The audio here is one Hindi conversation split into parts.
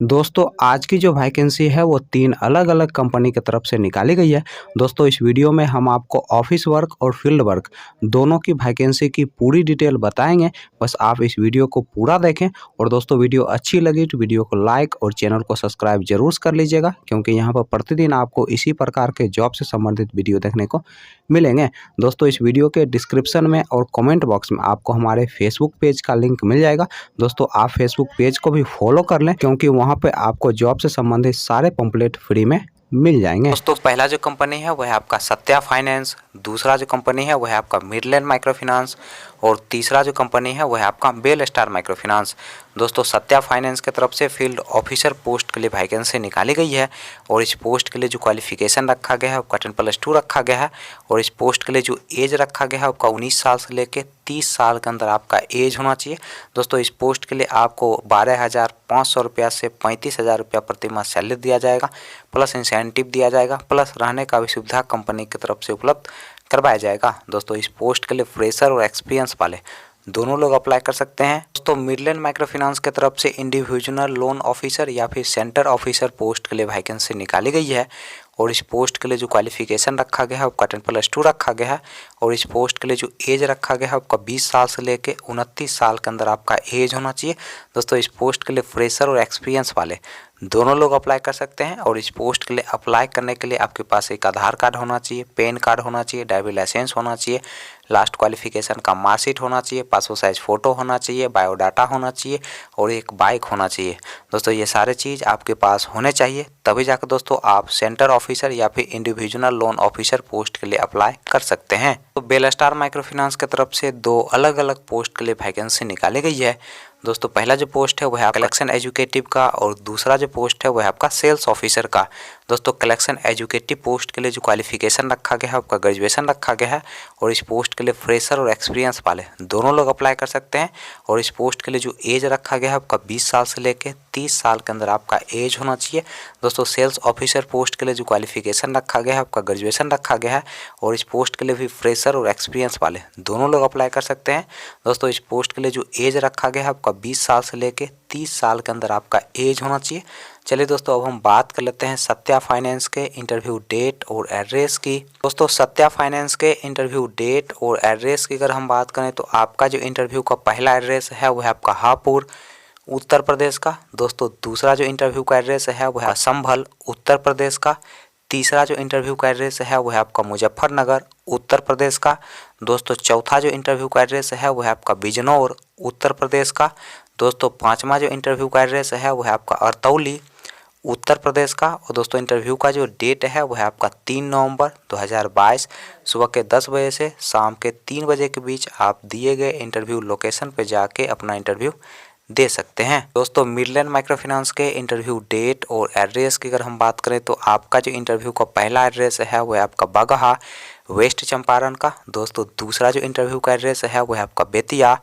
दोस्तों आज की जो वैकेंसी है वो 3 अलग-अलग कंपनी की तरफ से निकाली गई है। दोस्तों इस वीडियो में हम आपको ऑफिस वर्क और फील्ड वर्क दोनों की वैकेंसी की पूरी डिटेल बताएँगे। बस आप इस वीडियो को पूरा देखें और दोस्तों वीडियो अच्छी लगी तो वीडियो को लाइक और चैनल को सब्सक्राइब ज़रूर कर लीजिएगा, क्योंकि यहाँ पर प्रतिदिन आपको इसी प्रकार के जॉब से संबंधित वीडियो देखने को मिलेंगे। दोस्तों इस वीडियो के डिस्क्रिप्शन में और कमेंट बॉक्स में आपको हमारे फेसबुक पेज का लिंक मिल जाएगा। दोस्तों आप फेसबुक पेज को भी फॉलो कर लें, क्योंकि वहाँ पे आपको जॉब से संबंधित सारे पंपलेट फ्री में मिल जाएंगे। दोस्तों पहला जो कंपनी है वह है आपका सत्या फाइनेंस, दूसरा जो कंपनी है वह है आपका मिडलैंड माइक्रो फाइनेंस और तीसरा जो कंपनी है वह है आपका बेल स्टार माइक्रो फाइनेंस। दोस्तों सत्या फाइनेंस की तरफ से फील्ड ऑफिसर पोस्ट के लिए वैकेंसी निकाली गई है और इस पोस्ट के लिए जो क्वालिफिकेशन रखा गया है वो 10+2 रखा गया है और इस पोस्ट के लिए जो एज रखा गया है आपका 19 साल से लेकर 30 साल के अंदर आपका एज होना चाहिए। दोस्तों इस पोस्ट के लिए आपको 12,500 रुपया से 35,000 रुपया प्रति माह सैलरी दिया जाएगा, प्लस इंसेंटिव दिया जाएगा, प्लस रहने का भी सुविधा कंपनी की तरफ से उपलब्ध करवाया जाएगा। दोस्तों इस पोस्ट के लिए फ्रेशर और एक्सपीरियंस वाले दोनों लोग अप्लाई कर सकते हैं। दोस्तों मिडलैंड माइक्रो फाइनेंस की तरफ से इंडिविजुअल लोन ऑफिसर या फिर सेंटर ऑफिसर पोस्ट के लिए वैकेंसी निकाली गई है और इस पोस्ट के लिए जो क्वालिफिकेशन रखा गया है आपका 10+2 रखा गया है और इस पोस्ट के लिए जो एज रखा गया है आपका 20 साल से लेकर 29 साल के अंदर आपका एज होना चाहिए। दोस्तों इस पोस्ट के लिए फ्रेशर और एक्सपीरियंस वाले दोनों लोग अप्लाई कर सकते हैं और इस पोस्ट के लिए अप्लाई करने के लिए आपके पास एक आधार कार्ड होना चाहिए, पैन कार्ड होना चाहिए, ड्राइविंग लाइसेंस होना चाहिए, लास्ट क्वालिफिकेशन का मार्कशीट होना चाहिए, पासपोर्ट साइज फ़ोटो होना चाहिए, बायोडाटा होना चाहिए और एक बाइक होना चाहिए। दोस्तों ये सारे चीज़ आपके पास होने चाहिए, तभी जाकर दोस्तों आप सेंटर ऑफिसर या फिर इंडिविजुअल लोन ऑफिसर पोस्ट के लिए अप्लाई कर सकते हैं। तो बेल स्टार माइक्रो फाइनेंस की तरफ से 2 अलग-अलग पोस्ट के लिए वैकेंसी निकाली गई है। दोस्तों पहला जो पोस्ट है वह है कलेक्शन एजुकेटिव का और दूसरा जो पोस्ट है वह है आपका सेल्स ऑफिसर का। दोस्तों कलेक्शन एजुकेटिव पोस्ट के लिए जो क्वालिफिकेशन रखा गया है आपका ग्रेजुएशन रखा गया है और इस पोस्ट के लिए फ्रेशर और एक्सपीरियंस वाले दोनों लोग अप्लाई कर सकते हैं और इस पोस्ट के लिए जो एज रखा गया है आपका 20 साल से लेकर 30 साल के अंदर आपका एज होना चाहिए। दोस्तों सेल्स ऑफिसर पोस्ट के लिए जो क्वालिफिकेशन रखा गया है आपका ग्रेजुएशन रखा गया है और इस पोस्ट के लिए भी फ्रेशर और एक्सपीरियंस वाले दोनों लोग अप्लाई कर सकते हैं। दोस्तों इस पोस्ट के लिए जो एज रखा गया है आपका 20 साल से लेकर 30 साल के अंदर आपका एज होना चाहिए। चलिए दोस्तों अब हम बात कर लेते हैं सत्या फाइनेंस के इंटरव्यू डेट और एड्रेस की। दोस्तों सत्या फाइनेंस के इंटरव्यू डेट और एड्रेस की अगर हम बात करें तो आपका जो इंटरव्यू का पहला एड्रेस है वह है आपका हापुड़ उत्तर प्रदेश का। दोस्तों दूसरा जो इंटरव्यू का एड्रेस है वह है संभल उत्तर प्रदेश का। तीसरा जो इंटरव्यू का एड्रेस है वह है आपका मुजफ्फरनगर उत्तर प्रदेश का। दोस्तों चौथा जो इंटरव्यू का एड्रेस है वह है आपका बिजनौर उत्तर प्रदेश का। दोस्तों पांचवा जो इंटरव्यू का एड्रेस है वह है आपका अरतौली उत्तर प्रदेश का। और दोस्तों इंटरव्यू का जो डेट है वह है आपका 3 नवंबर 2022 सुबह के 10 बजे से शाम के 3 बजे के बीच आप दिए गए इंटरव्यू लोकेशन पर जाके अपना इंटरव्यू दे सकते हैं। दोस्तों मिडलैंड माइक्रो फाइनेंस के इंटरव्यू डेट और एड्रेस की अगर हम बात करें तो आपका जो इंटरव्यू का पहला एड्रेस है वह है आपका बगहा वेस्ट चंपारण का। दोस्तों दूसरा जो इंटरव्यू का एड्रेस है वह है आपका बेतिया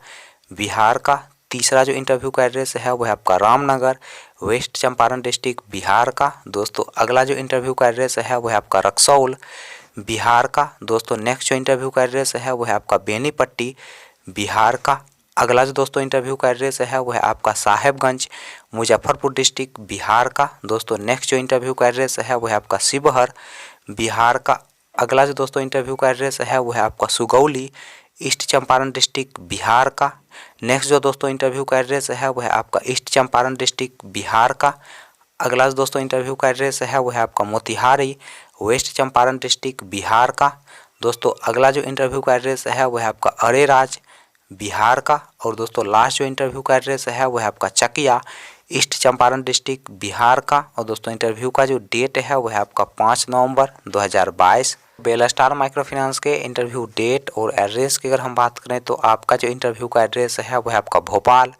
बिहार का। तीसरा जो इंटरव्यू का एड्रेस है वह है आपका रामनगर वेस्ट चंपारण डिस्ट्रिक्ट बिहार का। दोस्तों अगला जो इंटरव्यू का एड्रेस है वह है आपका रक्सौल बिहार का। दोस्तों नेक्स्ट जो इंटरव्यू का एड्रेस है वह है आपका बेनीपट्टी बिहार का। अगला जो दोस्तों इंटरव्यू का एड्रेस है वह है आपका साहेबगंज मुजफ्फरपुर डिस्ट्रिक्ट बिहार का। दोस्तों नेक्स्ट जो इंटरव्यू का एड्रेस है वह है आपका शिवहर बिहार का। अगला जो दोस्तों इंटरव्यू का एड्रेस है वह है आपका सुगौली ईस्ट चंपारण डिस्ट्रिक्ट बिहार का। नेक्स्ट जो दोस्तों इंटरव्यू का एड्रेस है वह है आपका ईस्ट चंपारण डिस्ट्रिक्ट बिहार का। अगला जो दोस्तों इंटरव्यू का एड्रेस है वह है आपका मोतिहारी वेस्ट चंपारण डिस्ट्रिक्ट बिहार का। दोस्तों अगला जो इंटरव्यू का एड्रेस है वह है आपका अरेराज बिहार का। और दोस्तों लास्ट जो इंटरव्यू का एड्रेस है वह है आपका चकिया ईस्ट चंपारण डिस्ट्रिक्ट बिहार का। और दोस्तों इंटरव्यू का जो डेट है वह है आपका 5 नवंबर 2022। बेल स्टार माइक्रो फाइनेंस के इंटरव्यू डेट और एड्रेस की अगर हम बात करें तो आपका जो इंटरव्यू का एड्रेस है वह है आपका भोपाल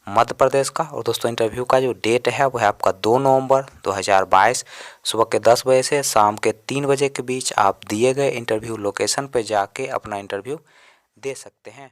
मध्य प्रदेश का। और दोस्तों इंटरव्यू का जो डेट है वह है आपका 2 नवंबर 2022 सुबह के 10 बजे से शाम के 3 बजे के बीच आप दिए गए इंटरव्यू लोकेशन पर जाके अपना इंटरव्यू दे सकते हैं।